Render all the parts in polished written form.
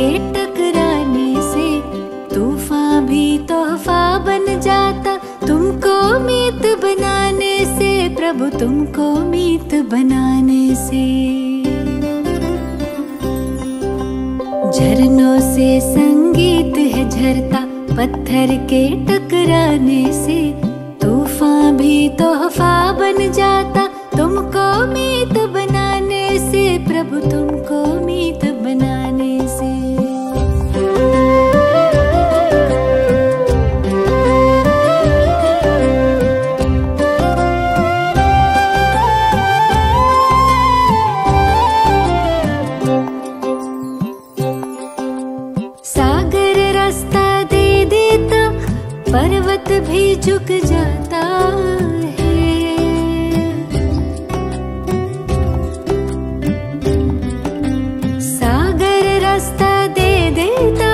के टकराने से तूफान भी तोहफा बन जाता। तुमको मीत बनाने से प्रभु, तुमको मीत बनाने से। झरनों से संगीत है झरता, पत्थर के टकराने से तूफान भी तोहफा बन जाता। तुमको मीत बनाने से प्रभु, तुमको मीत बनाने से। सागर रास्ता दे देता, पर्वत भी झुक जाता है। सागर रास्ता दे देता,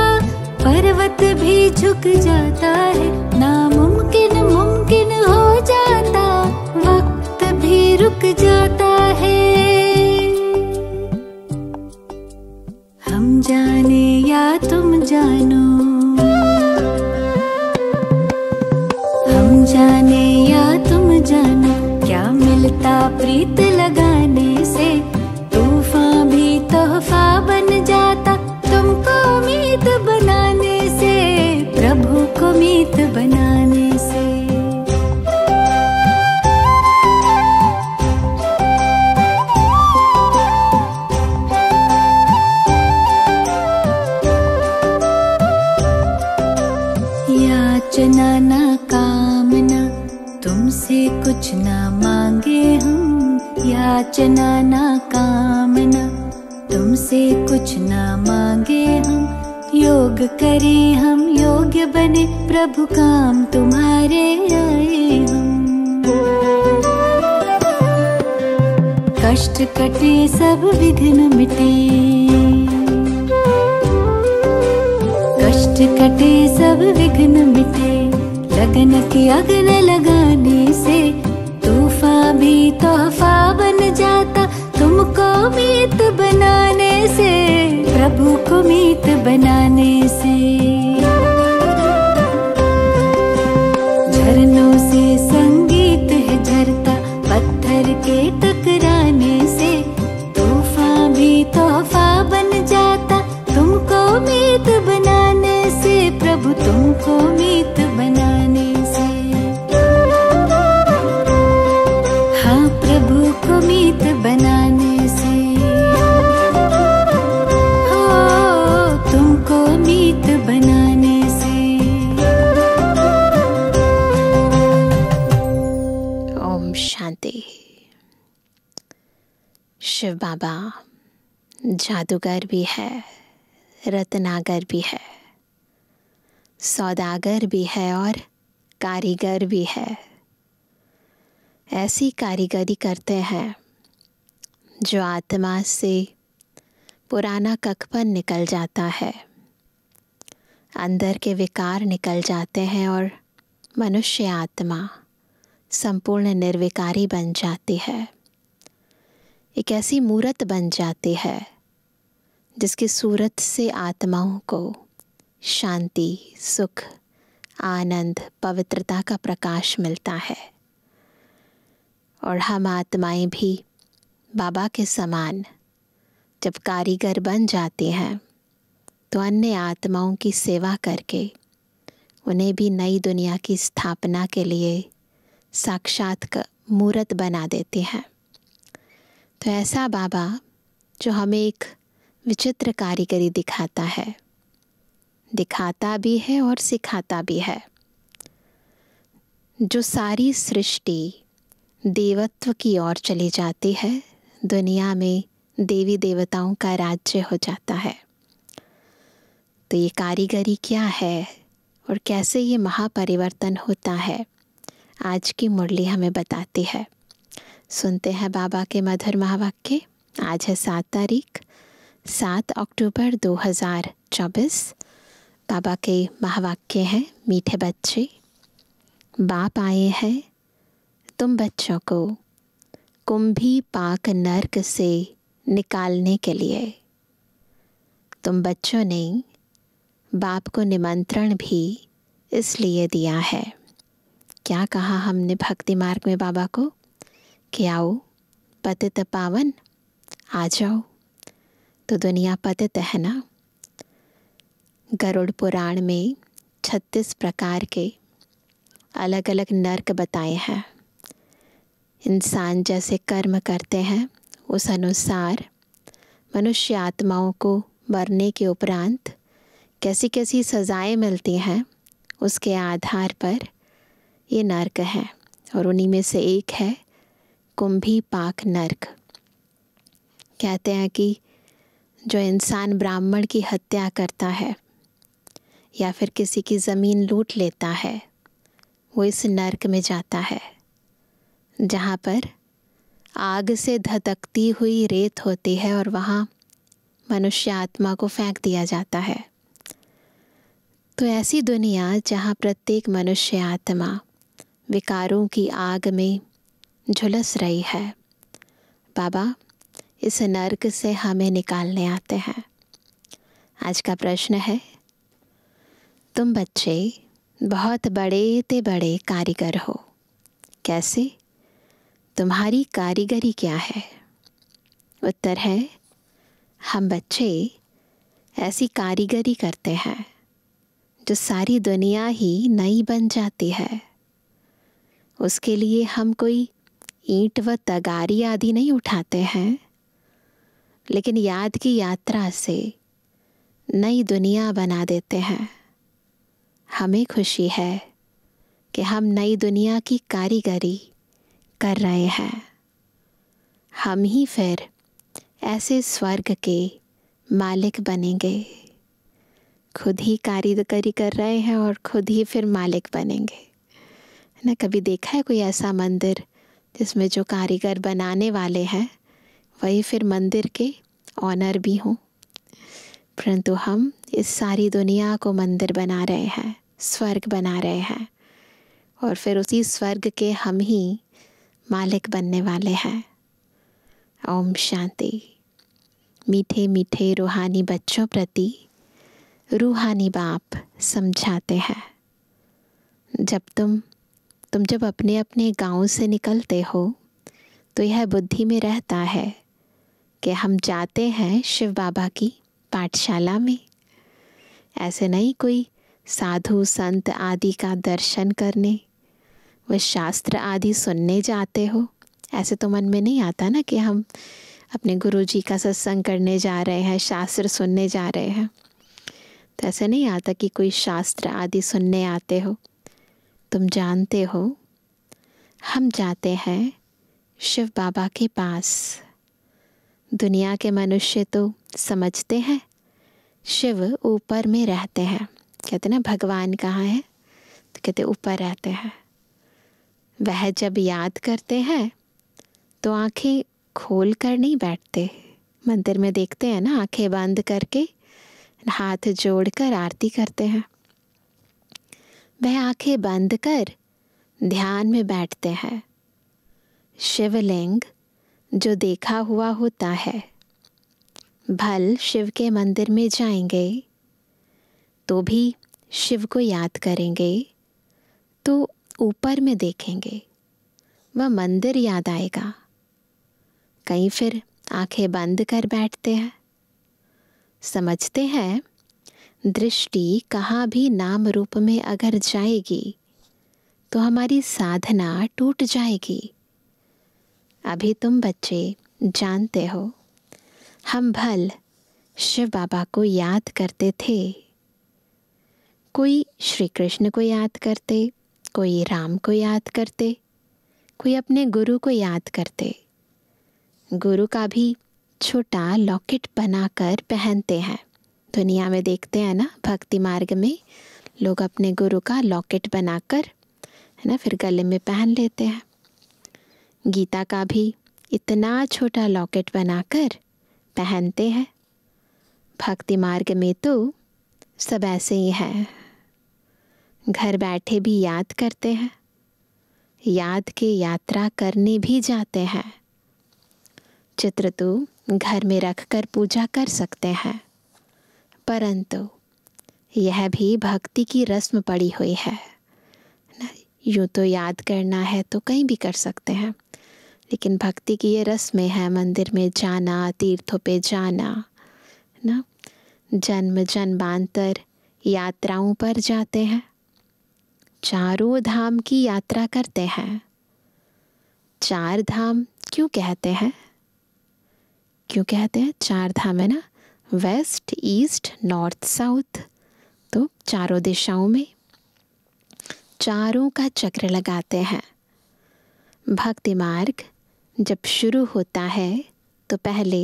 पर्वत भी झुक जाता है। नामुमकिन मुमकिन हो जाता, वक्त भी रुक जाता है। हम जाने या तुम जानो, हम जाने या तुम जानो, क्या मिलता प्रीत लगाने से तूफान भी तोहफा बन जाता। तुमको मीत बनाने से प्रभु को मीत बनाने से। याचना ना कामना, तुमसे कुछ ना मांगे हम। याचना ना कामना, तुमसे कुछ ना मांगे हम। योग करें हम, योग्य बने प्रभु, काम तुम्हारे आए हम। कष्ट कटे सब विघ्न मिटे, कष्ट कटे सब विघ्न मिटे। लगन की अग्न लगाने से तूफान भी तोहफा बन जाता। तुमको मीत बनाने से प्रभु को मीत बनाने से। झरनों से संगीत है झरता, पत्थर के टकराने से तूफान भी तोहफा बन जाता। तुमको मीत बनाने से प्रभु, तुमको मीत बनाने से। हाँ, प्रभु को मीत बनाने से। हो, तुमको मीत बनाने से। ओम शांति। शिव बाबा जादूगर भी है, रत्नागर भी है, सौदागर भी है और कारीगर भी है। ऐसी कारीगरी करते हैं जो आत्मा से पुराना ककपन निकल जाता है, अंदर के विकार निकल जाते हैं और मनुष्य आत्मा संपूर्ण निर्विकारी बन जाती है। एक ऐसी मूरत बन जाती है जिसकी सूरत से आत्माओं को शांति, सुख, आनंद, पवित्रता का प्रकाश मिलता है। और हम आत्माएं भी बाबा के समान जब कारीगर बन जाती हैं तो अन्य आत्माओं की सेवा करके उन्हें भी नई दुनिया की स्थापना के लिए साक्षात मूरत बना देती हैं। तो ऐसा बाबा जो हमें एक विचित्र कारीगरी दिखाता है, दिखाता भी है और सिखाता भी है। जो सारी सृष्टि देवत्व की ओर चली जाती है, दुनिया में देवी देवताओं का राज्य हो जाता है। तो ये कारीगरी क्या है और कैसे ये महापरिवर्तन होता है, आज की मुरली हमें बताती है। सुनते हैं बाबा के मधुर महावाक्य। आज है 7 अक्टूबर 2024। बाबा के महावाक्य हैं, मीठे बच्चे, बाप आए हैं तुम बच्चों को कुंभी पाक नर्क से निकालने के लिए। तुम बच्चों ने बाप को निमंत्रण भी इसलिए दिया है। क्या कहा हमने भक्ति मार्ग में बाबा को कि आओ पतित पावन, आ जाओ। तो दुनिया पतित है ना। गरुड़ पुराण में 36 प्रकार के अलग अलग नरक बताए हैं। इंसान जैसे कर्म करते हैं उस अनुसार मनुष्य आत्माओं को मरने के उपरांत कैसी कैसी सज़ाएं मिलती हैं, उसके आधार पर ये नरक है। और उन्हीं में से एक है कुंभी पाक नरक। कहते हैं कि जो इंसान ब्राह्मण की हत्या करता है या फिर किसी की ज़मीन लूट लेता है, वो इस नरक में जाता है, जहाँ पर आग से धधकती हुई रेत होती है और वहाँ मनुष्य आत्मा को फेंक दिया जाता है। तो ऐसी दुनिया जहाँ प्रत्येक मनुष्य आत्मा विकारों की आग में झुलस रही है, बाबा इस नरक से हमें निकालने आते हैं। आज का प्रश्न है, तुम बच्चे बहुत बड़े ते बड़े कारीगर हो, कैसे? तुम्हारी कारीगरी क्या है? उत्तर है, हम बच्चे ऐसी कारीगरी करते हैं जो सारी दुनिया ही नई बन जाती है। उसके लिए हम कोई ईंट व तगारी आदि नहीं उठाते हैं, लेकिन याद की यात्रा से नई दुनिया बना देते हैं। हमें खुशी है कि हम नई दुनिया की कारीगरी कर रहे हैं। हम ही फिर ऐसे स्वर्ग के मालिक बनेंगे। खुद ही कारीगरी कर रहे हैं और खुद ही फिर मालिक बनेंगे ना। कभी देखा है कोई ऐसा मंदिर जिसमें जो कारीगर बनाने वाले हैं वही फिर मंदिर के ऑनर भी हों? परंतु हम इस सारी दुनिया को मंदिर बना रहे हैं, स्वर्ग बना रहे हैं, और फिर उसी स्वर्ग के हम ही मालिक बनने वाले हैं। ओम शांति। मीठे मीठे रूहानी बच्चों प्रति रूहानी बाप समझाते हैं, जब तुम जब अपने अपने गांव से निकलते हो तो यह बुद्धि में रहता है कि हम जाते हैं शिव बाबा की पाठशाला में। ऐसे नहीं कोई साधु संत आदि का दर्शन करने व शास्त्र आदि सुनने जाते हो। ऐसे तो मन में नहीं आता ना कि हम अपने गुरुजी का सत्संग करने जा रहे हैं, शास्त्र सुनने जा रहे हैं। तो ऐसे नहीं आता कि कोई शास्त्र आदि सुनने आते हो। तुम जानते हो हम जाते हैं शिव बाबा के पास। दुनिया के मनुष्य तो समझते हैं शिव ऊपर में रहते हैं। कहते ना भगवान कहाँ है, तो कहते ऊपर रहते हैं। वह जब याद करते हैं तो आंखें खोल कर नहीं बैठते। मंदिर में देखते हैं ना, आंखें बंद करके हाथ जोड़कर आरती करते हैं। वह आंखें बंद कर ध्यान में बैठते हैं। शिवलिंग जो देखा हुआ होता है, भल शिव के मंदिर में जाएंगे तो भी शिव को याद करेंगे तो ऊपर में देखेंगे, वह मंदिर याद आएगा। कहीं फिर आंखें बंद कर बैठते हैं। समझते हैं दृष्टि कहाँ भी नाम रूप में अगर जाएगी तो हमारी साधना टूट जाएगी। अभी तुम बच्चे जानते हो, हम भल शिव बाबा को याद करते थे। कोई श्री कृष्ण को याद करते, कोई राम को याद करते, कोई अपने गुरु को याद करते। गुरु का भी छोटा लॉकेट बनाकर पहनते हैं। दुनिया में देखते हैं ना, भक्ति मार्ग में लोग अपने गुरु का लॉकेट बनाकर, है ना, फिर गले में पहन लेते हैं। गीता का भी इतना छोटा लॉकेट बनाकर पहनते हैं। भक्ति मार्ग में तो सब ऐसे ही है। घर बैठे भी याद करते हैं, याद की यात्रा करने भी जाते हैं। चित्र तो घर में रख कर पूजा कर सकते हैं, परंतु यह भी भक्ति की रस्म पड़ी हुई है ना। यूँ तो याद करना है तो कहीं भी कर सकते हैं, लेकिन भक्ति की ये रस्में हैं, मंदिर में जाना, तीर्थों पे जाना ना, जन्म जन्मांतर यात्राओं पर जाते हैं, चारों धाम की यात्रा करते हैं। चार धाम क्यों कहते हैं? क्यों कहते हैं? चार धाम है ना, वेस्ट, ईस्ट, नॉर्थ, साउथ। तो चारों दिशाओं में चारों का चक्र लगाते हैं। भक्ति मार्ग जब शुरू होता है तो पहले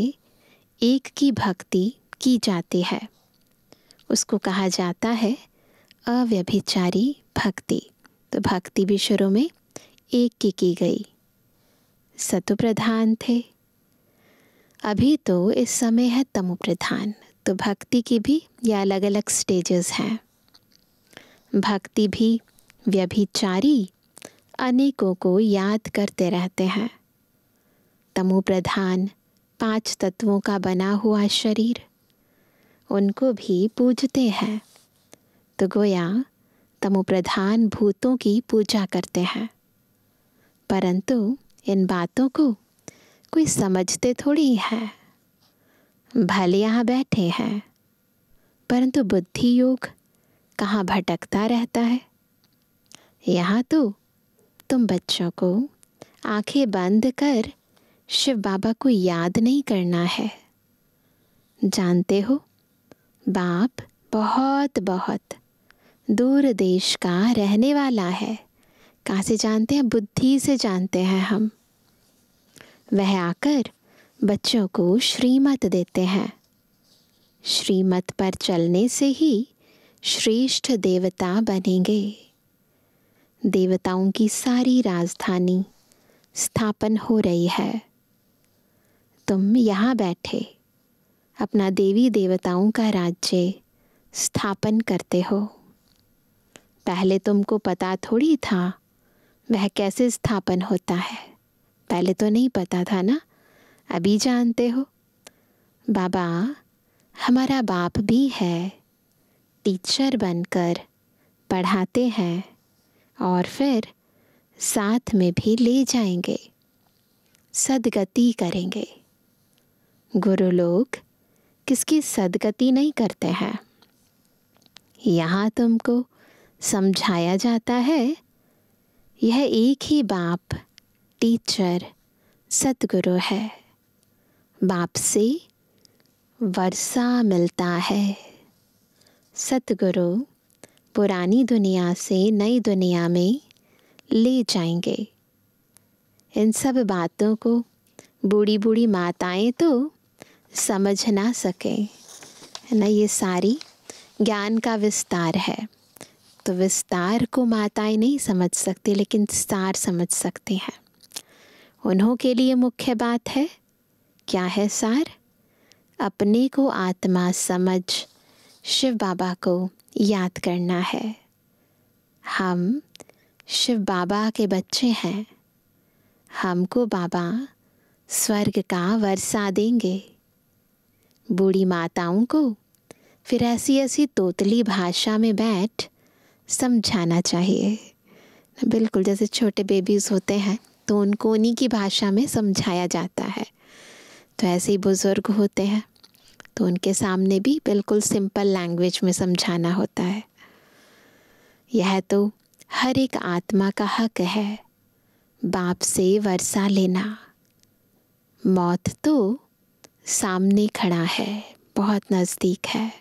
एक की भक्ति की जाती है, उसको कहा जाता है अव्यभिचारी भक्ति। तो भक्ति भी शुरू में एक की गई। सतु प्रधान थे, अभी तो इस समय है तमो प्रधान। तो भक्ति की भी ये अलग अलग स्टेजेस हैं। भक्ति भी व्यभिचारी अनेकों को याद करते रहते हैं। तमो प्रधान 5 तत्वों का बना हुआ शरीर, उनको भी पूजते हैं। तो गोया तमो प्रधान भूतों की पूजा करते हैं, परंतु इन बातों को कोई समझते थोड़ी है। भले यहाँ बैठे हैं, परंतु बुद्धि योग कहाँ भटकता रहता है। यहाँ तो तुम बच्चों को आंखें बंद कर शिव बाबा को याद नहीं करना है। जानते हो, बाप बहुत बहुत दूर देश का रहने वाला है। कहाँ से जानते हैं? बुद्धि से जानते हैं हम। वह आकर बच्चों को श्रीमत देते हैं। श्रीमत पर चलने से ही श्रेष्ठ देवता बनेंगे। देवताओं की सारी राजधानी स्थापन हो रही है। तुम यहाँ बैठे अपना देवी देवताओं का राज्य स्थापन करते हो। पहले तुमको पता थोड़ी था वह कैसे स्थापन होता है। पहले तो नहीं पता था ना, अभी जानते हो। बाबा हमारा बाप भी है, टीचर बनकर पढ़ाते हैं और फिर साथ में भी ले जाएंगे, सदगति करेंगे। गुरु लोग किसकी सदगति नहीं करते हैं। यहाँ तुमको समझाया जाता है यह एक ही बाप टीचर सतगुरु है। बाप से वर्षा मिलता है। सतगुरु पुरानी दुनिया से नई दुनिया में ले जाएंगे। इन सब बातों को बूढ़ी बूढ़ी माताएं तो समझ ना सके ना, ये सारी ज्ञान का विस्तार है। तो विस्तार को माताएं नहीं समझ सकती, लेकिन सार समझ सकती हैं। उन्हों के लिए मुख्य बात है, क्या है सार? अपने को आत्मा समझ शिव बाबा को याद करना है। हम शिव बाबा के बच्चे हैं, हमको बाबा स्वर्ग का वर्षा देंगे। बूढ़ी माताओं को फिर ऐसी ऐसी तोतली भाषा में बैठ समझाना चाहिए। बिल्कुल जैसे छोटे बेबीज़ होते हैं तो उनको उन्हीं की भाषा में समझाया जाता है। तो ऐसे ही बुज़ुर्ग होते हैं तो उनके सामने भी बिल्कुल सिंपल लैंग्वेज में समझाना होता है। यह तो हर एक आत्मा का हक है, बाप से वर्षा लेना। मौत तो सामने खड़ा है, बहुत नज़दीक है।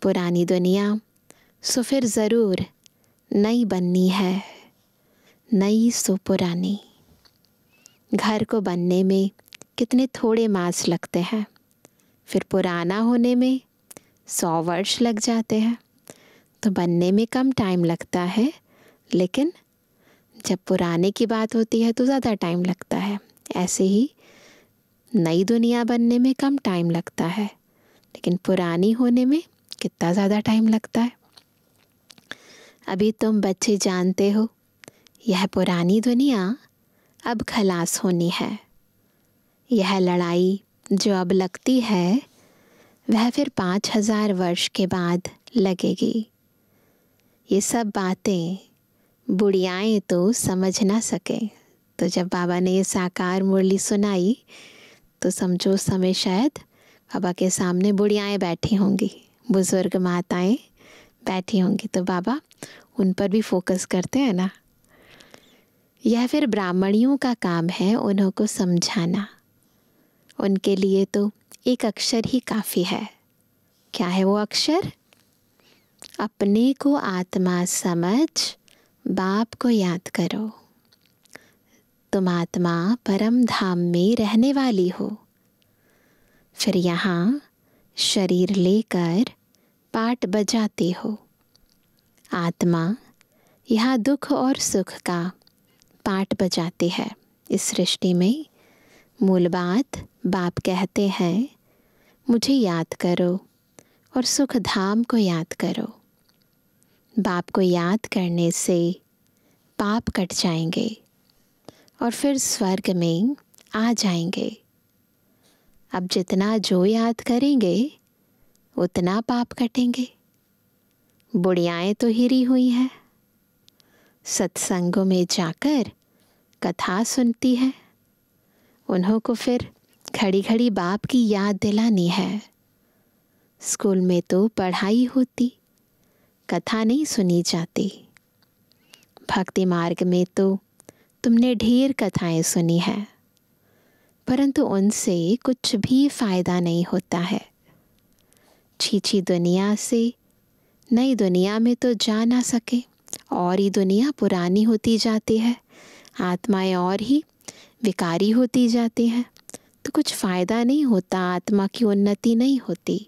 पुरानी दुनिया सो फिर ज़रूर नई बननी है, नई सो पुरानी। घर को बनने में कितने थोड़े मास लगते हैं, फिर पुराना होने में 100 वर्ष लग जाते हैं। तो बनने में कम टाइम लगता है, लेकिन जब पुराने की बात होती है तो ज़्यादा टाइम लगता है। ऐसे ही नई दुनिया बनने में कम टाइम लगता है, लेकिन पुरानी होने में कितना ज़्यादा टाइम लगता है। अभी तुम बच्चे जानते हो यह पुरानी दुनिया अब खलास होनी है। यह लड़ाई जो अब लगती है, वह फिर 5000 वर्ष के बाद लगेगी। ये सब बातें बुढ़ियाएँ तो समझ ना सके। तो जब बाबा ने ये साकार मुरली सुनाई तो समझो उस समय शायद बाबा के सामने बुढ़ियाएँ बैठी होंगी, बुज़ुर्ग माताएं बैठी होंगी, तो बाबा उन पर भी फोकस करते हैं ना। यह फिर ब्राह्मणियों का काम है उन्हों को समझाना। उनके लिए तो एक अक्षर ही काफ़ी है। क्या है वो अक्षर? अपने को आत्मा समझ बाप को याद करो। तुम आत्मा परम धाम में रहने वाली हो। फिर यहाँ शरीर लेकर पाट बजाते हो। आत्मा यहाँ दुख और सुख का पाट बजाते हैं। इस सृष्टि में मूल बात बाप कहते हैं, मुझे याद करो और सुख धाम को याद करो। बाप को याद करने से पाप कट जाएंगे और फिर स्वर्ग में आ जाएंगे। अब जितना जो याद करेंगे उतना पाप कटेंगे। बुढ़ियाएँ तो हिरी हुई हैं, सत्संगों में जाकर कथा सुनती है। उन्हों को फिर घड़ी घड़ी बाप की याद दिलानी है। स्कूल में तो पढ़ाई होती, कथा नहीं सुनी जाती। भक्ति मार्ग में तो तुमने ढेर कथाएं सुनी है, परंतु उनसे कुछ भी फायदा नहीं होता है। छीछी दुनिया से नई दुनिया में तो जा ना सके, और ही दुनिया पुरानी होती जाती है, आत्माएं और ही विकारी होती जाती हैं, तो कुछ फ़ायदा नहीं होता, आत्मा की उन्नति नहीं होती।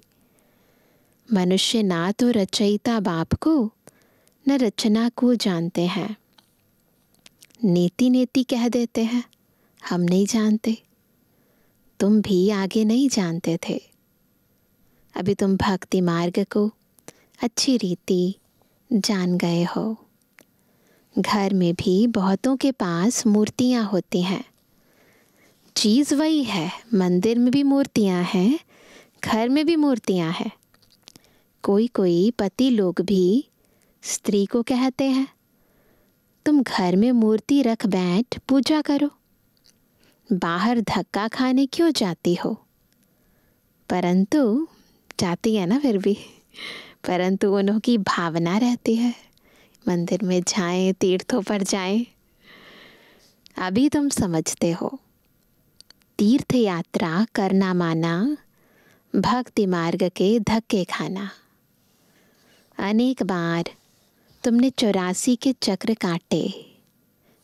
मनुष्य ना तो रचयिता बाप को न रचना को जानते हैं। नीति नीति कह देते हैं, हम नहीं जानते। तुम भी आगे नहीं जानते थे, अभी तुम भक्ति मार्ग को अच्छी रीति जान गए हो। घर में भी बहुतों के पास मूर्तियाँ होती हैं। चीज़ वही है, मंदिर में भी मूर्तियाँ हैं, घर में भी मूर्तियाँ हैं। कोई कोई पति लोग भी स्त्री को कहते हैं, तुम घर में मूर्ति रख बैठ पूजा करो, बाहर धक्का खाने क्यों जाती हो? परंतु जाती है ना फिर भी, परंतु उन्हों की भावना रहती है मंदिर में जाएं, तीर्थों पर जाएं। अभी तुम समझते हो, तीर्थ यात्रा करना माना भक्ति मार्ग के धक्के खाना। अनेक बार तुमने 84 के चक्र काटे।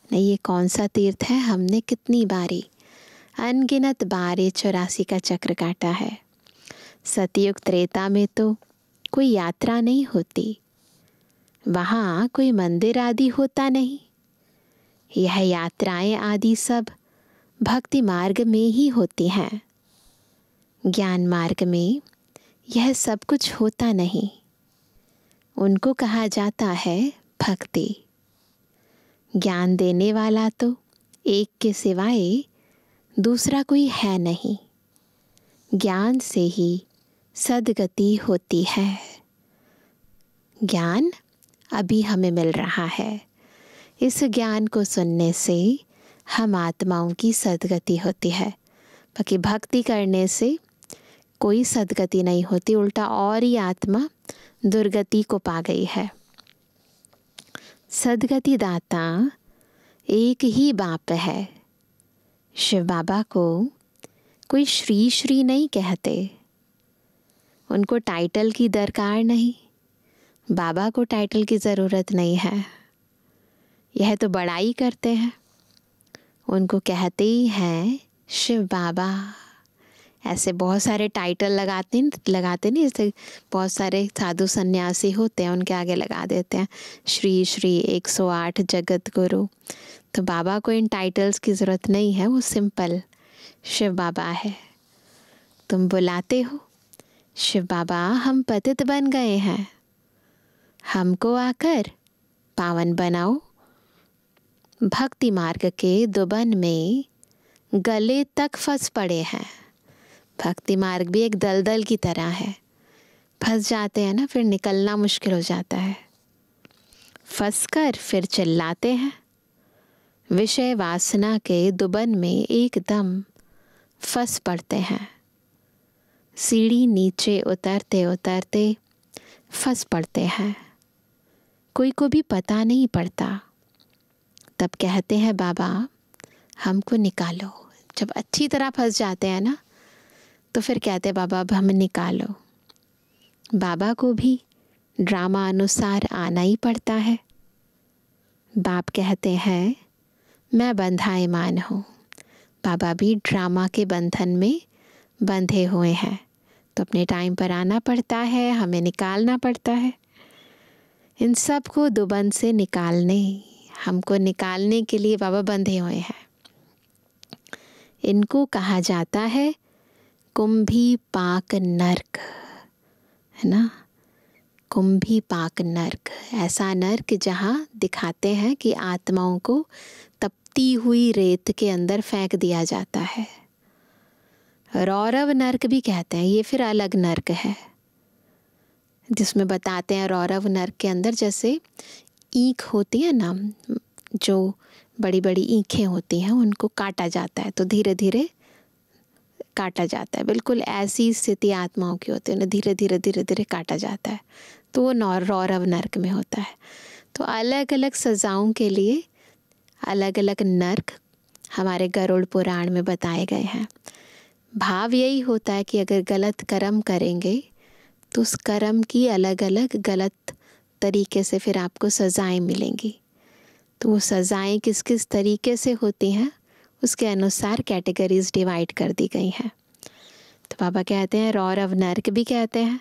नहीं, ये कौन सा तीर्थ है, हमने कितनी बारी, अनगिनत बार ये 84 का चक्र काटा है। सतयुग त्रेता में तो कोई यात्रा नहीं होती, वहाँ कोई मंदिर आदि होता नहीं। यह यात्राएं आदि सब भक्ति मार्ग में ही होती हैं। ज्ञान मार्ग में यह सब कुछ होता नहीं। उनको कहा जाता है भक्ति। ज्ञान देने वाला तो एक के सिवाय दूसरा कोई है नहीं। ज्ञान से ही सद्गति होती है। ज्ञान अभी हमें मिल रहा है। इस ज्ञान को सुनने से हम आत्माओं की सद्गति होती है। बाकी भक्ति करने से कोई सद्गति नहीं होती, उल्टा और ही आत्मा दुर्गति को पा गई है। सद्गति दाता एक ही बाप है। शिव बाबा को कोई श्री श्री नहीं कहते, उनको टाइटल की दरकार नहीं। बाबा को टाइटल की ज़रूरत नहीं है, यह तो बड़ाई करते हैं। उनको कहते ही हैं शिव बाबा। ऐसे बहुत सारे टाइटल लगाते नहीं, जैसे बहुत सारे साधु सन्यासी होते हैं, उनके आगे लगा देते हैं श्री श्री 108 जगत गुरु। तो बाबा को इन टाइटल्स की ज़रूरत नहीं है, वो सिंपल शिव बाबा है। तुम बुलाते हो शिव बाबा, हम पतित बन गए हैं, हमको आकर पावन बनाओ। भक्ति मार्ग के दुबन में गले तक फंस पड़े हैं, भक्ति मार्ग भी एक दलदल की तरह है, फंस जाते हैं ना, फिर निकलना मुश्किल हो जाता है। फंसकर फिर चिल्लाते हैं, विषय वासना के दुबन में एकदम फंस पड़ते हैं। सीढ़ी नीचे उतरते उतरते फंस पड़ते हैं, कोई को भी पता नहीं पड़ता। तब कहते हैं बाबा हमको निकालो। जब अच्छी तरह फंस जाते हैं ना, तो फिर कहते हैं बाबा अब हमें निकालो। बाबा को भी ड्रामा अनुसार आना ही पड़ता है। बाप कहते हैं मैं बंधायमान हूँ, बाबा भी ड्रामा के बंधन में बंधे हुए हैं, तो अपने टाइम पर आना पड़ता है, हमें निकालना पड़ता है। इन सब को दुबन से हमको निकालने के लिए बाबा बंधे हुए हैं। इनको कहा जाता है कुंभी पाक नर्क, है ना। कुंभी पाक नर्क, ऐसा नर्क जहाँ दिखाते हैं कि आत्माओं को तपती हुई रेत के अंदर फेंक दिया जाता है। रौरव नर्क भी कहते हैं, ये फिर अलग नर्क है, जिसमें बताते हैं रौरव नर्क के अंदर जैसे ईंख होती है ना, जो बड़ी बड़ी ईंखें होती हैं, उनको काटा जाता है तो धीरे धीरे काटा जाता है। बिल्कुल ऐसी स्थिति आत्माओं की होती है, उन्हें धीरे धीरे काटा जाता है, तो वो रौरव नर्क में होता है। तो अलग अलग सजाओं के लिए अलग अलग नर्क हमारे गरुड़ पुराण में बताए गए हैं। भाव यही होता है कि अगर गलत कर्म करेंगे तो उस कर्म की अलग अलग गलत तरीके से फिर आपको सज़ाएं मिलेंगी। तो वो सज़ाएं किस किस तरीके से होती हैं उसके अनुसार कैटेगरीज डिवाइड कर दी गई हैं। तो बाबा कहते हैं रौरव नर्क भी कहते हैं।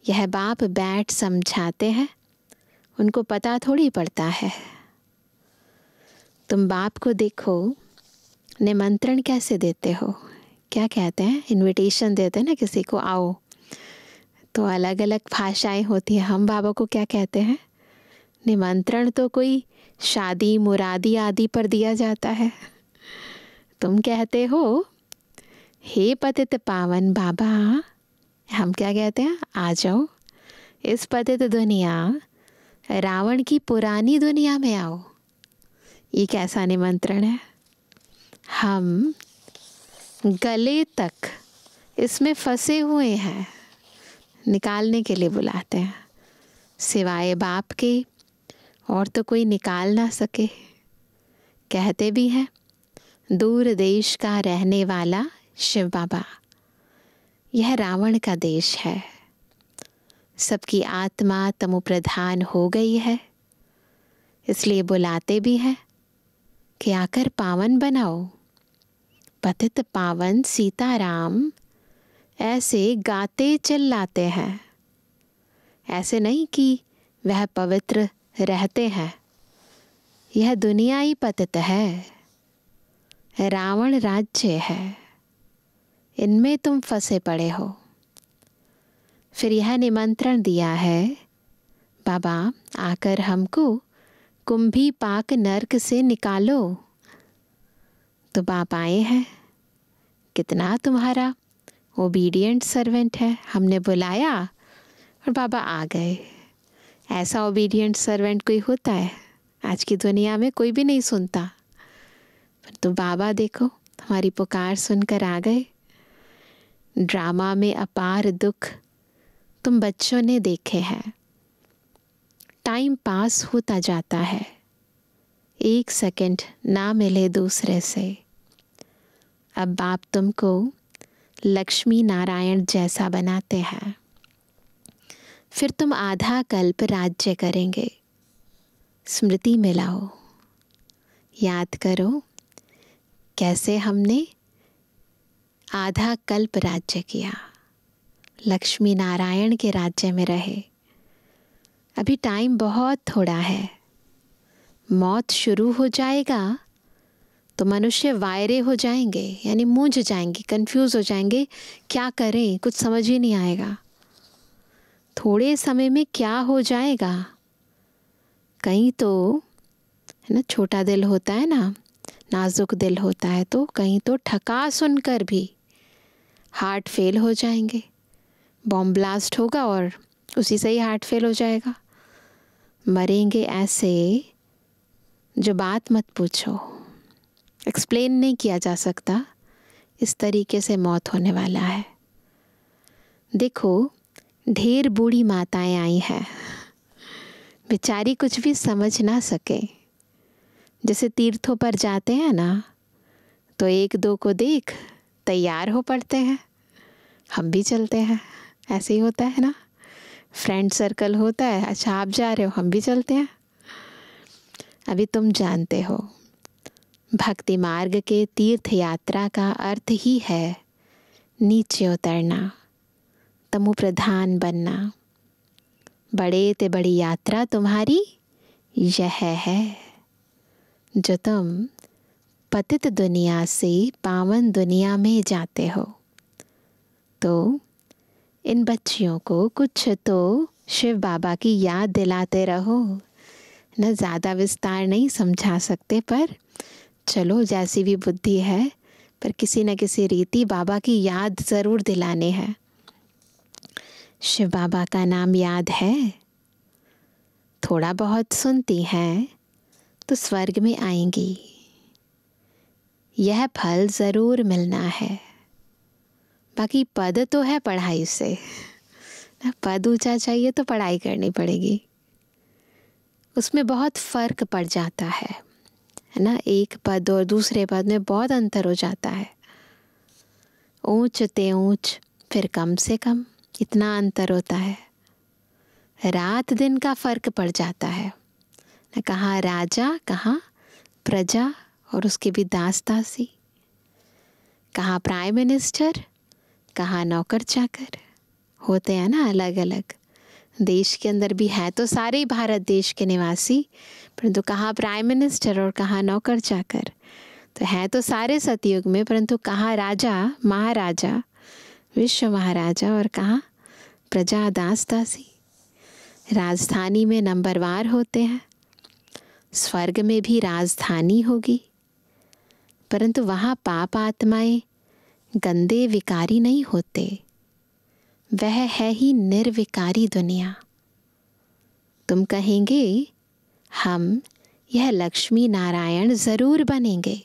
यह बाप बैठ समझाते हैं, उनको पता थोड़ी पड़ता है। तुम बाप को देखो, निमंत्रण कैसे देते हो, क्या कहते हैं, इनविटेशन देते हैं ना किसी को, आओ, तो अलग अलग भाषाएं होती हैं। हम बाबा को क्या कहते हैं, निमंत्रण तो कोई शादी मुरादी आदि पर दिया जाता है। तुम कहते हो हे पतित पावन बाबा, हम क्या कहते हैं, आ जाओ इस पतित दुनिया, रावण की पुरानी दुनिया में आओ। ये कैसा निमंत्रण है। हम गले तक इसमें फंसे हुए हैं, निकालने के लिए बुलाते हैं। सिवाय बाप के और तो कोई निकाल ना सके। कहते भी हैं दूर देश का रहने वाला शिव बाबा, यह रावण का देश है। सबकी आत्मा तमोप्रधान हो गई है, इसलिए बुलाते भी हैं कि आकर पावन बनाओ। पतित पावन सीताराम ऐसे गाते चिल्लाते हैं। ऐसे नहीं कि वह पवित्र रहते हैं, यह दुनिया ही पतित है, रावण राज्य है, इनमें तुम फंसे पड़े हो। फिर यह निमंत्रण दिया है बाबा, आकर हमको कुंभी पाक नर्क से निकालो। तो बाप आए हैं, कितना तुम्हारा ओबीडियंट सर्वेंट है, हमने बुलाया और बाबा आ गए। ऐसा ओबीडियंट सर्वेंट कोई होता है? आज की दुनिया में कोई भी नहीं सुनता। तो बाबा देखो हमारी पुकार सुनकर आ गए। ड्रामा में अपार दुख तुम बच्चों ने देखे हैं। टाइम पास होता जाता है, एक सेकंड ना मिले दूसरे से। अब बाप तुमको लक्ष्मी नारायण जैसा बनाते हैं। फिर तुम आधा कल्प राज्य करेंगे। स्मृति में लाओ, याद करो कैसे हमने आधा कल्प राज्य किया, लक्ष्मी नारायण के राज्य में रहे। अभी टाइम बहुत थोड़ा है, मौत शुरू हो जाएगा तो मनुष्य वायरे हो जाएंगे, यानी मूंझ जाएंगे, कंफ्यूज हो जाएंगे, क्या करें कुछ समझ ही नहीं आएगा। थोड़े समय में क्या हो जाएगा। कहीं तो है ना, छोटा दिल होता है ना, नाजुक दिल होता है, तो कहीं तो ठका सुनकर भी हार्ट फेल हो जाएंगे, बॉम्ब ब्लास्ट होगा और उसी से ही हार्ट फेल हो जाएगा। मरेंगे ऐसे जो बात मत पूछो, एक्सप्लेन नहीं किया जा सकता, इस तरीके से मौत होने वाला है। देखो ढेर बूढ़ी माताएं आई हैं, बेचारी कुछ भी समझ ना सके। जैसे तीर्थों पर जाते हैं ना, तो एक दो को देख तैयार हो पड़ते हैं, हम भी चलते हैं, ऐसे ही होता है ना। फ्रेंड सर्कल होता है, अच्छा आप जा रहे हो, हम भी चलते हैं। अभी तुम जानते हो भक्ति मार्ग के तीर्थ यात्रा का अर्थ ही है नीचे उतरना, तमो प्रधान बनना। बड़े ते बड़ी यात्रा तुम्हारी यह है, जो तुम पतित दुनिया से पावन दुनिया में जाते हो। तो इन बच्चियों को कुछ तो शिव बाबा की याद दिलाते रहो। न ज़्यादा विस्तार नहीं समझा सकते, पर चलो जैसी भी बुद्धि है, पर किसी न किसी रीति बाबा की याद ज़रूर दिलाने हैं। शिव बाबा का नाम याद है, थोड़ा बहुत सुनती हैं तो स्वर्ग में आएंगी। यह फल ज़रूर मिलना है। बाकी पद तो है पढ़ाई से, ना पद ऊंचा चाहिए तो पढ़ाई करनी पड़ेगी। उसमें बहुत फ़र्क पड़ जाता है ना, एक पद और दूसरे पद में बहुत अंतर हो जाता है। ऊंच ते ऊंच फिर कम से कम, इतना अंतर होता है। रात दिन का फ़र्क पड़ जाता है ना, कहाँ राजा कहाँ प्रजा और उसके भी दास दासी, कहाँ प्राइम मिनिस्टर कहाँ नौकर चाकर, होते हैं ना अलग अलग। देश के अंदर भी है तो सारे ही भारत देश के निवासी, परंतु कहाँ प्राइम मिनिस्टर और कहाँ नौकर चाकर। तो है तो सारे सतयुग में, परंतु कहाँ राजा महाराजा विश्व महाराजा और कहाँ प्रजा दास दासी। राजधानी में नंबरवार होते हैं, स्वर्ग में भी राजधानी होगी, परंतु वहाँ पाप आत्माएं गंदे विकारी नहीं होते। वह है ही निर्विकारी दुनिया। तुम कहेंगे हम यह लक्ष्मी नारायण ज़रूर बनेंगे।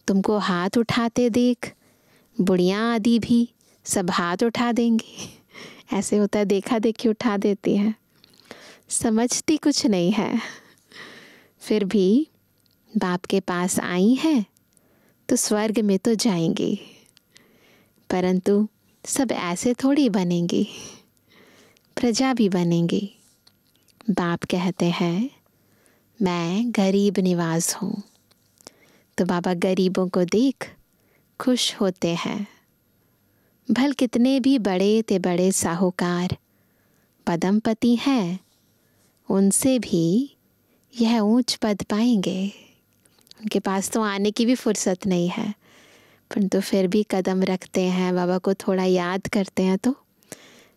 तुमको हाथ उठाते देख बुढ़ियाँ आदि भी सब हाथ उठा देंगी। ऐसे होता है, देखा देखी उठा देती हैं, समझती कुछ नहीं है। फिर भी बाप के पास आई हैं तो स्वर्ग में तो जाएंगी, परंतु सब ऐसे थोड़ी बनेंगी, प्रजा भी बनेंगी। बाप कहते हैं मैं गरीब निवास हूँ, तो बाबा गरीबों को देख खुश होते हैं। भल कितने भी बड़े ते बड़े साहूकार पदमपति हैं, उनसे भी यह ऊंच पद पाएंगे। उनके पास तो आने की भी फुर्सत नहीं है, परंतु फिर भी कदम रखते हैं, बाबा को थोड़ा याद करते हैं तो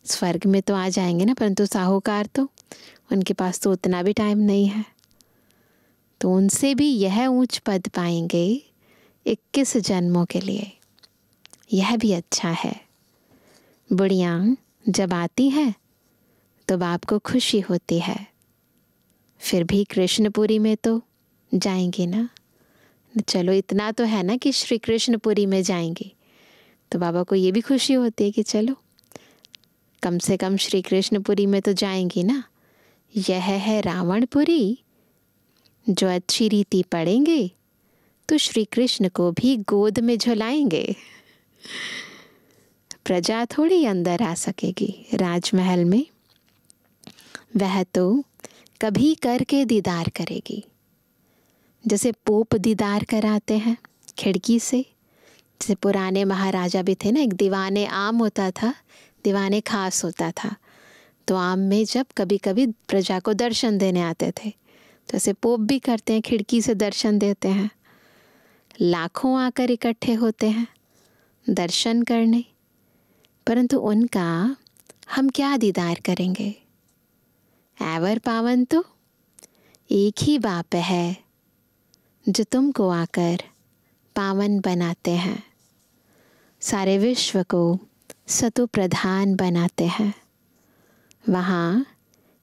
स्वर्ग में तो आ जाएंगे ना। परंतु साहूकार तो उनके पास तो उतना भी टाइम नहीं है, तो उनसे भी यह ऊंच पद पाएंगे 21 जन्मों के लिए। यह भी अच्छा है। बुढ़ियाँ जब आती हैं तो बाप को खुशी होती है, फिर भी कृष्णपुरी में तो जाएंगी ना। चलो इतना तो है ना कि श्री कृष्णपुरी में जाएंगी, तो बाबा को ये भी खुशी होती है कि चलो कम से कम श्री कृष्णपुरी में तो जाएंगी ना। यह है रावणपुरी, जो अच्छी रीति पढ़ेंगे तो श्री कृष्ण को भी गोद में झुलाएंगे। प्रजा थोड़ी अंदर आ सकेगी राजमहल में, वह तो कभी करके दीदार करेगी। जैसे पोप दीदार कराते हैं खिड़की से, जैसे पुराने महाराजा भी थे ना, एक दीवाने आम होता था, दीवाने खास होता था। तो आम में जब कभी कभी प्रजा को दर्शन देने आते थे, तो ऐसे पोप भी करते हैं, खिड़की से दर्शन देते हैं। लाखों आकर इकट्ठे होते हैं दर्शन करने, परंतु उनका हम क्या दीदार करेंगे। ऐवर पावन तो एक ही बाप है जो तुमको आकर पावन बनाते हैं। सारे विश्व को सतो प्रधान बनाते हैं, वहाँ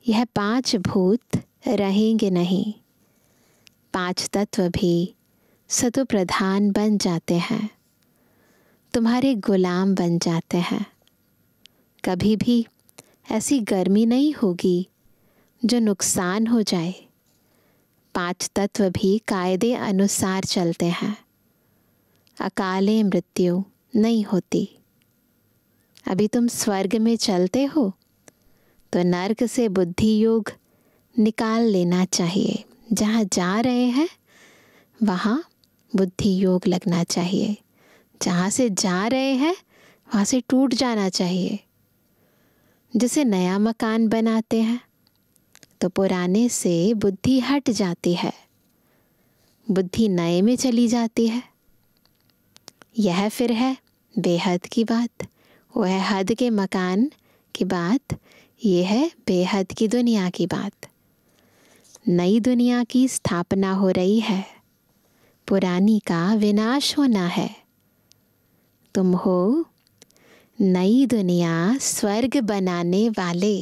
यह 5 भूत रहेंगे नहीं। 5 तत्व भी सतो प्रधान बन जाते हैं, तुम्हारे गुलाम बन जाते हैं। कभी भी ऐसी गर्मी नहीं होगी जो नुकसान हो जाए। 5 तत्व भी कायदे अनुसार चलते हैं, अकाले मृत्यु नहीं होती। अभी तुम स्वर्ग में चलते हो तो नर्क से बुद्धि योग निकाल लेना चाहिए। जहाँ जा रहे हैं वहाँ बुद्धि योग लगना चाहिए। जहाँ से जा रहे हैं वहाँ से टूट जाना चाहिए। जैसे नया मकान बनाते हैं तो पुराने से बुद्धि हट जाती है, बुद्धि नए में चली जाती है। यह फिर है बेहद की बात। वो है हद के मकान की बात, ये है बेहद की दुनिया की बात। नई दुनिया की स्थापना हो रही है, पुरानी का विनाश होना है। तुम हो नई दुनिया स्वर्ग बनाने वाले।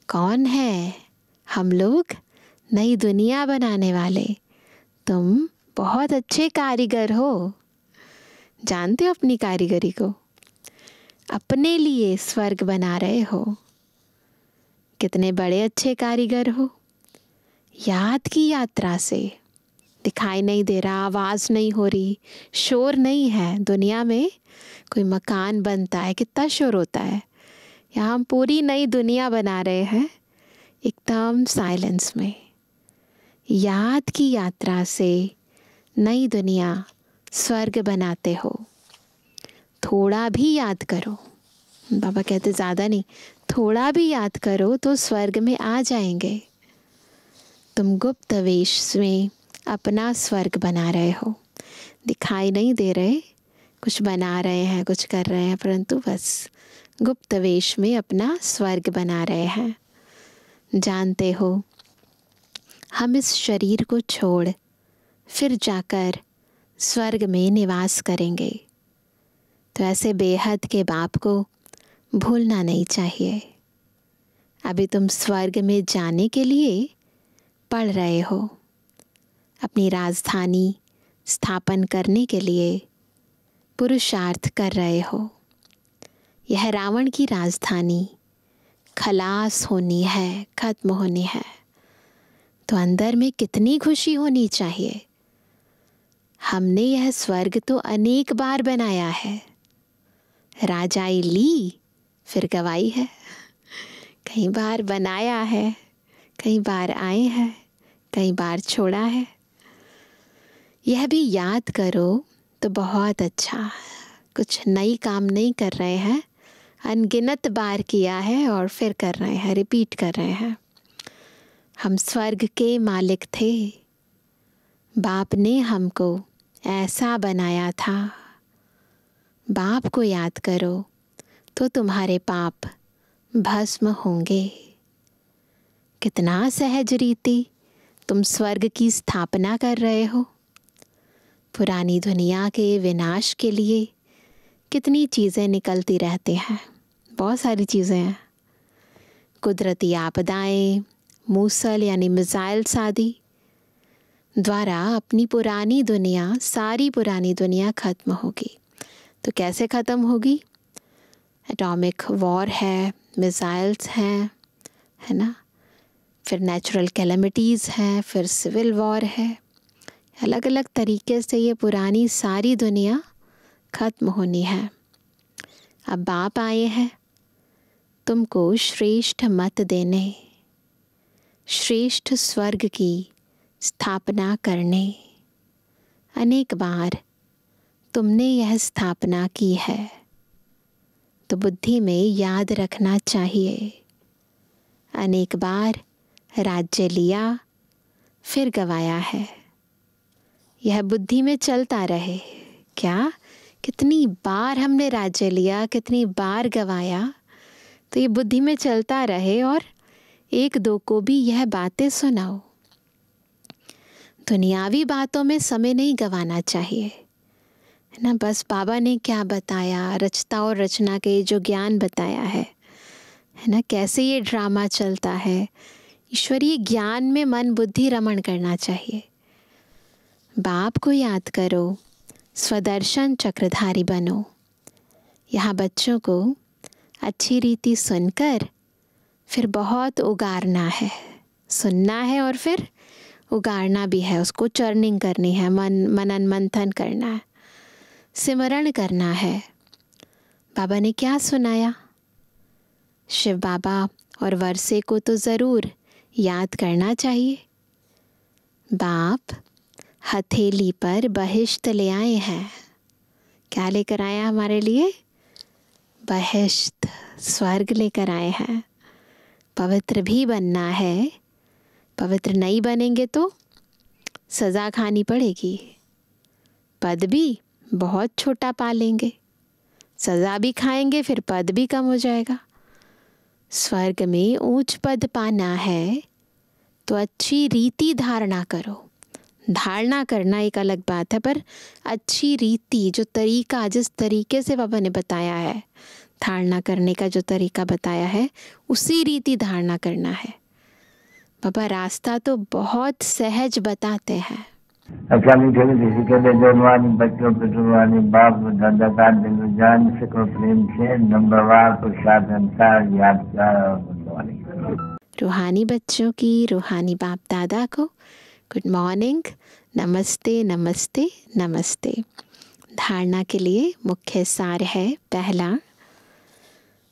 कौन है? हम लोग नई दुनिया बनाने वाले। तुम बहुत अच्छे कारीगर हो, जानते हो अपनी कारीगरी को। अपने लिए स्वर्ग बना रहे हो। कितने बड़े अच्छे कारीगर हो। याद की यात्रा से दिखाई नहीं दे रहा, आवाज़ नहीं हो रही, शोर नहीं है। दुनिया में कोई मकान बनता है कितना शोर होता है। यहाँ हम पूरी नई दुनिया बना रहे हैं एकदम साइलेंस में। याद की यात्रा से नई दुनिया स्वर्ग बनाते हो। थोड़ा भी याद करो, बाबा कहते ज़्यादा नहीं, थोड़ा भी याद करो तो स्वर्ग में आ जाएंगे। तुम गुप्त वेश में अपना स्वर्ग बना रहे हो। दिखाई नहीं दे रहे, कुछ बना रहे हैं, कुछ कर रहे हैं, परंतु बस गुप्त वेश में अपना स्वर्ग बना रहे हैं। जानते हो हम इस शरीर को छोड़ फिर जाकर स्वर्ग में निवास करेंगे। तो ऐसे बेहद के बाप को भूलना नहीं चाहिए। अभी तुम स्वर्ग में जाने के लिए पढ़ रहे हो, अपनी राजधानी स्थापन करने के लिए पुरुषार्थ कर रहे हो। यह रावण की राजधानी खलास होनी है, खत्म होनी है, तो अंदर में कितनी खुशी होनी चाहिए। हमने यह स्वर्ग तो अनेक बार बनाया है, राजाई ली फिर गवाई है। कई बार बनाया है, कई बार आए हैं, कई बार छोड़ा है। यह भी याद करो तो बहुत अच्छा। कुछ नई काम नहीं कर रहे हैं, अनगिनत बार किया है और फिर कर रहे हैं, रिपीट कर रहे हैं। हम स्वर्ग के मालिक थे, बाप ने हमको ऐसा बनाया था। बाप को याद करो तो तुम्हारे पाप भस्म होंगे। कितना सहज रीति तुम स्वर्ग की स्थापना कर रहे हो। पुरानी दुनिया के विनाश के लिए कितनी चीज़ें निकलती रहती हैं, बहुत सारी चीज़ें हैं। कुदरती आपदाएं, मूसल यानी मिसाइल्स आदि द्वारा अपनी पुरानी दुनिया, सारी पुरानी दुनिया ख़त्म होगी। तो कैसे ख़त्म होगी? एटॉमिक वॉर है, मिसाइल्स हैं, है ना, फिर नेचुरल कैलेमिटीज़ हैं, फिर सिविल वॉर है। अलग अलग तरीके से ये पुरानी सारी दुनिया ख़त्म होनी है। अब बाप आए हैं तुमको श्रेष्ठ मत देने, श्रेष्ठ स्वर्ग की स्थापना करने। अनेक बार तुमने यह स्थापना की है, तो बुद्धि में याद रखना चाहिए। अनेक बार राज्य लिया फिर गवाया है, यह बुद्धि में चलता रहे। क्या कितनी बार हमने राज्य लिया, कितनी बार गवाया, तो ये बुद्धि में चलता रहे और एक दो को भी यह बातें सुनाओ। दुनियावी बातों में समय नहीं गंवाना चाहिए। है ना। बस बाबा ने क्या बताया, रचता और रचना के जो ज्ञान बताया है ना, कैसे ये ड्रामा चलता है, ईश्वरीय ज्ञान में मन बुद्धि रमण करना चाहिए। बाप को याद करो, स्वदर्शन चक्रधारी बनो। यहाँ बच्चों को अच्छी रीति सुनकर फिर बहुत उगारना है, सुनना है और फिर उगारना भी है, उसको चर्निंग करनी है, मनन मंथन करना है, सिमरण करना है। बाबा ने क्या सुनाया? शिव बाबा और वर्षे को तो ज़रूर याद करना चाहिए। बाप हथेली पर बहिश्त ले आए हैं। क्या लेकर आए हैं हमारे लिए? बहिश्त, स्वर्ग लेकर आए हैं। पवित्र भी बनना है, पवित्र नहीं बनेंगे तो सज़ा खानी पड़ेगी। पद भी बहुत छोटा पा लेंगे, सज़ा भी खाएंगे, फिर पद भी कम हो जाएगा। स्वर्ग में ऊंच पद पाना है तो अच्छी रीति धारणा करो। धारणा करना एक अलग बात है, पर अच्छी रीति, जो तरीका, जिस तरीके से बाबा ने बताया है, धारणा करने का जो तरीका बताया है, उसी रीति धारणा करना है। बाबा रास्ता तो बहुत सहज बताते हैं। अच्छा मीठे मीठे के जन्मानी बच्चों पे जुर्मानी बाप दादा का दिल जान से को प्रेम से नंबरवार पुरुषार्थ अनुसार याद किया। रूहानी बच्चों की रूहानी बाप दादा को गुड मॉर्निंग, नमस्ते नमस्ते नमस्ते। धारणा के लिए मुख्य सार है, पहला,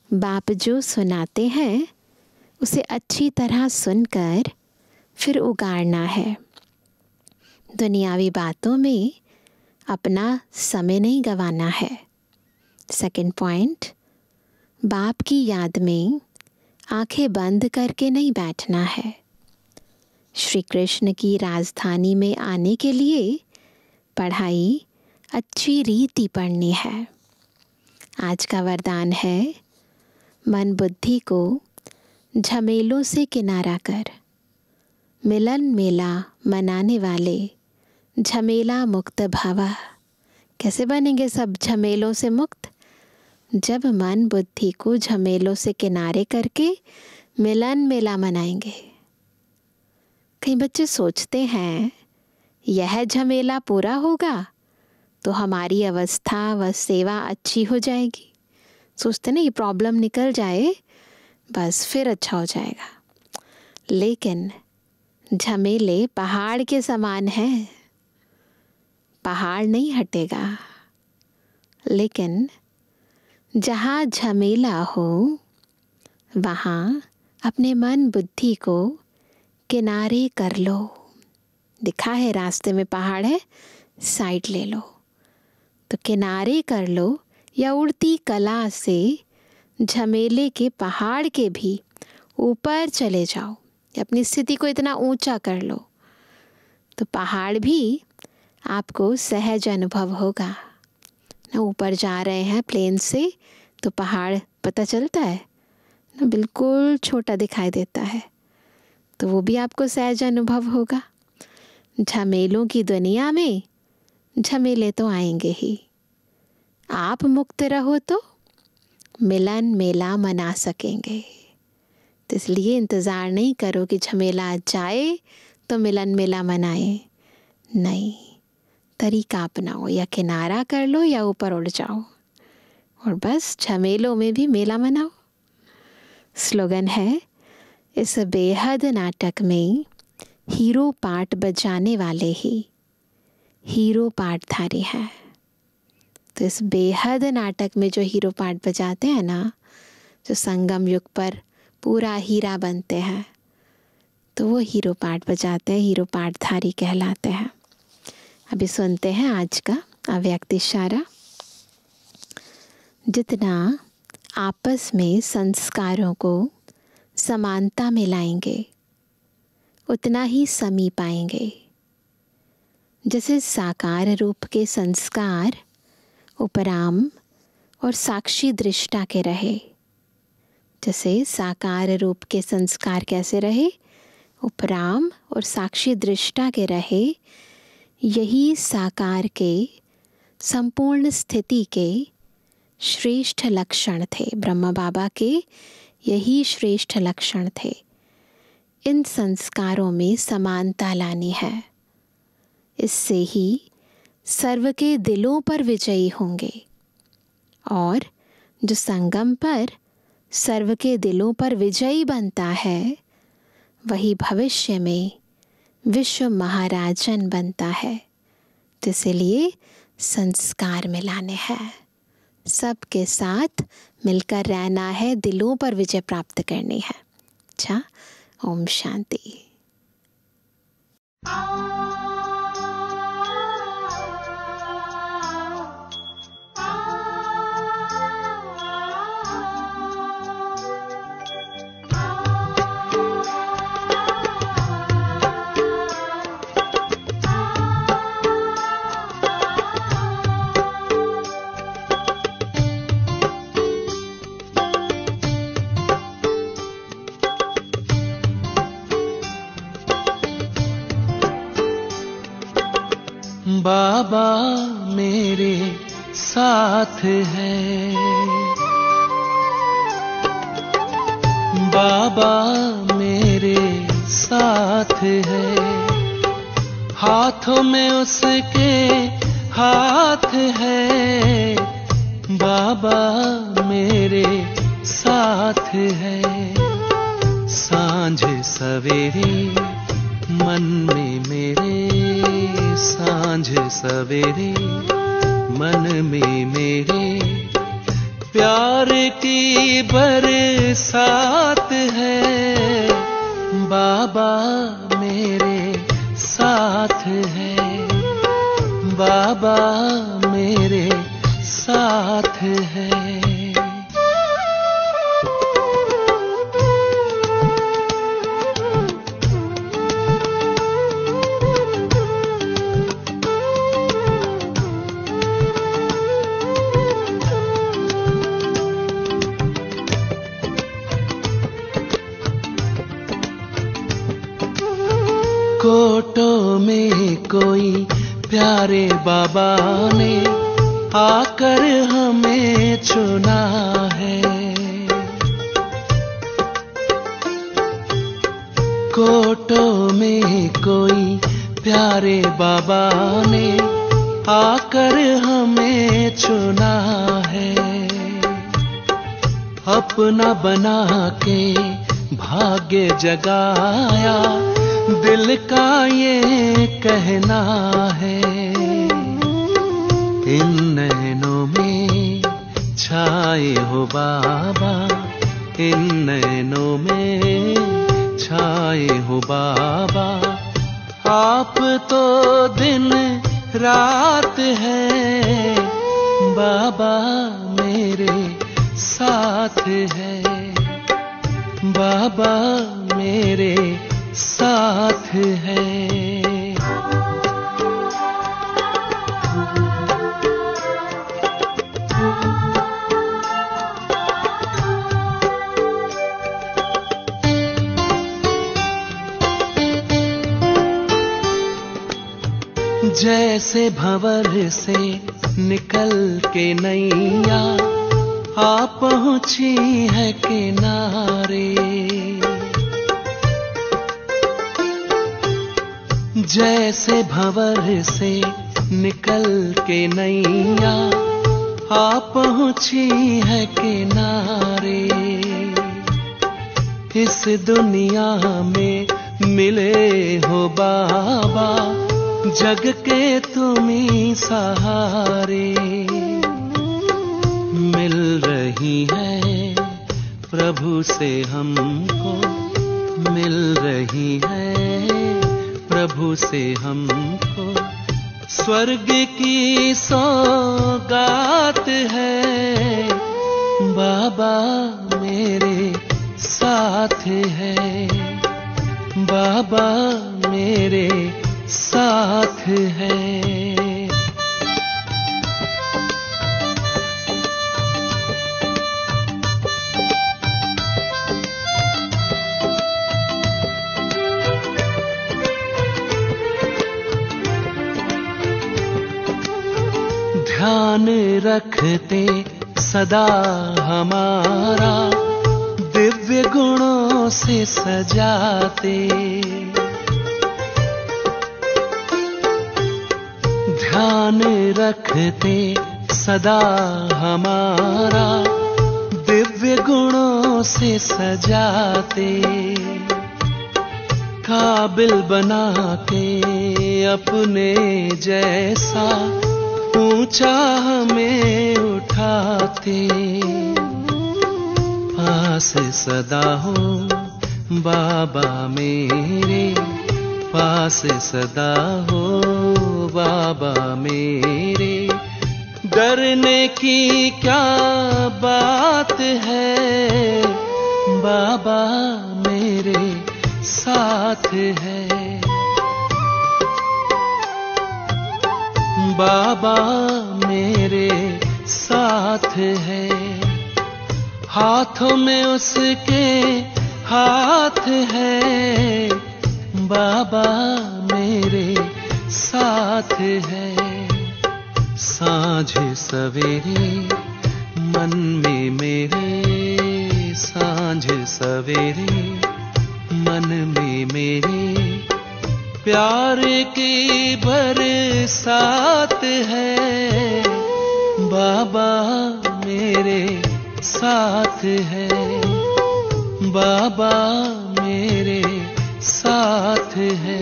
बाप जो सुनाते हैं उसे अच्छी तरह सुनकर फिर उगारना है। दुनियावी बातों में अपना समय नहीं गंवाना है। सेकंड पॉइंट, बाप की याद में आंखें बंद करके नहीं बैठना है। श्री कृष्ण की राजधानी में आने के लिए पढ़ाई अच्छी रीति पढ़नी है। आज का वरदान है, मन बुद्धि को झमेलों से किनारा कर, मिलन मेला मनाने वाले झमेला मुक्त भवा। कैसे बनेंगे सब झमेलों से मुक्त? जब मन बुद्धि को झमेलों से किनारे करके मिलन मेला मनाएंगे। कई बच्चे सोचते हैं यह झमेला पूरा होगा तो हमारी अवस्था व सेवा अच्छी हो जाएगी। सोचते ना ये प्रॉब्लम निकल जाए बस फिर अच्छा हो जाएगा। लेकिन झमेले पहाड़ के समान हैं, पहाड़ नहीं हटेगा। लेकिन जहाँ झमेला हो वहाँ अपने मन बुद्धि को किनारे कर लो। दिखा है रास्ते में पहाड़ है, साइड ले लो, तो किनारे कर लो, या उड़ती कला से झमेले के पहाड़ के भी ऊपर चले जाओ, अपनी स्थिति को इतना ऊंचा कर लो तो पहाड़ भी आपको सहज अनुभव होगा। ना ऊपर जा रहे हैं प्लेन से तो पहाड़ पता चलता है ना, बिल्कुल छोटा दिखाई देता है, तो वो भी आपको सहज अनुभव होगा। झमेलों की दुनिया में झमेले तो आएंगे ही। आप मुक्त रहो तो मिलन मेला मना सकेंगे। तो इसलिए इंतज़ार नहीं करो कि झमेला जाए तो मिलन मेला मनाए। नहीं, तरीका अपनाओ, या किनारा कर लो या ऊपर उड़ जाओ और बस झमेलों में भी मेला मनाओ। स्लोगन है, इस बेहद नाटक में हीरो पार्ट बजाने वाले ही हीरो पार्टधारी हैं। तो इस बेहद नाटक में जो हीरो पार्ट बजाते हैं ना, जो संगम युग पर पूरा हीरा बनते हैं, तो वो हीरो पार्ट बजाते हैं, हीरो पार्टधारी कहलाते हैं। अभी सुनते हैं आज का अव्यक्त इशारा। जितना आपस में संस्कारों को समानता में लाएंगे उतना ही समीप आएंगे। जैसे साकार रूप के संस्कार उपराम और साक्षी दृष्टा के रहे, जैसे साकार रूप के संस्कार कैसे रहे, उपराम और साक्षी दृष्टा के रहे, यही साकार के संपूर्ण स्थिति के श्रेष्ठ लक्षण थे। ब्रह्मा बाबा के यही श्रेष्ठ लक्षण थे। इन संस्कारों में समानता लानी है। इससे ही सर्व के दिलों पर विजयी होंगे और जो संगम पर सर्व के दिलों पर विजयी बनता है वही भविष्य में विश्व महाराजन बनता है। तो इसलिए संस्कार मिलाने हैं, सबके साथ मिलकर रहना है, दिलों पर विजय प्राप्त करनी है। अच्छा, ओम शांति। बाबा मेरे साथ है, बाबा मेरे साथ है, हाथों में उसके हाथ है, बाबा मेरे साथ है। सांझ सवेरे मन में मेरे, सांझ सवेरे मन में मेरे, प्यार की बरसात है, बाबा मेरे साथ है, बाबा मेरे साथ है। कोटों में कोई प्यारे बाबा ने आकर हमें चुना है, कोटों में कोई प्यारे बाबा ने आकर हमें चुना है। अपना बना के भाग्य जगाया, दिल का ये कहना है। इन नैनों में छाए हो बाबा, इन नैनों में छाए हो बाबा, आप तो दिन रात है, बाबा मेरे साथ है, बाबा मेरे साथ है। जैसे भंवर से निकल के नैया आ पहुंची है किनारे, जैसे भंवर से निकल के नैया आ पहुंची है किनारे। इस दुनिया में मिले हो बाबा, जग के तुम्ही सहारे। मिल रही है प्रभु से हमको, मिल रही है प्रभु से हमको, स्वर्ग की सौगात है, बाबा मेरे साथ है, बाबा मेरे साथ है। ध्यान रखते सदा हमारा, दिव्य गुणों से सजाते। ध्यान रखते सदा हमारा, दिव्य गुणों से सजाते। काबिल बनाते अपने जैसा, ऊंचा हमें उठाते। पास सदा हो बाबा मेरे, पास सदा हो बाबा मेरे। डरने की क्या बात है, बाबा मेरे साथ है। बाबा मेरे साथ है। हाथों में उसके हाथ है, बाबा मेरे साथ है। साँझ सवेरे मन में मेरे, साँझ सवेरे मन में मेरे, प्यार की बरसात है। बाबा मेरे साथ है, बाबा मेरे साथ है,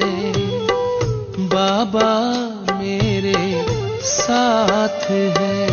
बाबा मेरे साथ है।